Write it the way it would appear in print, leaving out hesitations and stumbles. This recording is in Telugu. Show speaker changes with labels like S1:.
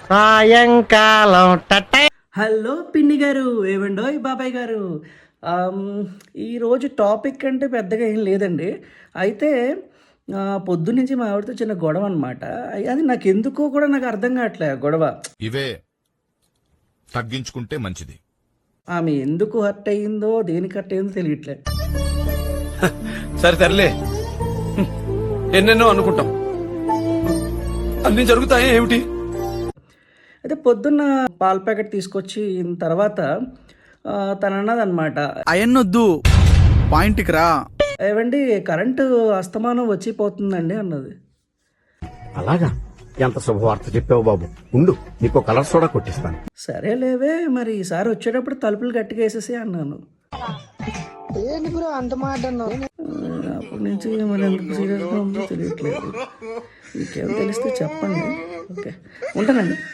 S1: సాయంకాలం
S2: హలో పిన్ని గారు, ఏమండోయ్ బాబాయ్ గారు. ఈరోజు టాపిక్ అంటే పెద్దగా ఏం లేదండి. అయితే పొద్దున్నుంచి మా ఆవిడతో చిన్న గొడవ అనమాట. అది నాకు ఎందుకో కూడా నాకు అర్థం కావట్లే గొడవ.
S3: ఇవే తగ్గించుకుంటే మంచిది.
S2: ఆమె ఎందుకు హర్ట్ అయ్యిందో, దేనికి హర్ట్ అయ్యిందో తెలియట్లే.
S4: సరే తరలే, ఎన్నెన్నో అనుకుంటాం, అన్ని జరుగుతాయి ఏమిటి?
S2: అయితే పొద్దున్న పాల ప్యాకెట్ తీసుకొచ్చిన తర్వాత తను అన్నదన్నమాట,
S5: అయన్నొద్దు, పాయింట్కి రా.
S2: ఏవండి కరెంటు అస్తమానం వచ్చిపోతుందండి అన్నది.
S1: అలాగా? ఎంత శుభవార్త చెప్పావు బాబు. ఉండు, నీకు కలర్ సోడా కొట్టిస్తాను.
S2: సరే లేవే, మరి ఈసారి వచ్చేటప్పుడు తలుపులు గట్టిగా వేసేసి అన్నాను. అప్పటి నుంచి మరి ఎందుకు సీరియస్గా ఉందో తెలియట్లేదు. మీకేం తెలిస్తే చెప్పండి. ఓకే, ఉంటానండి.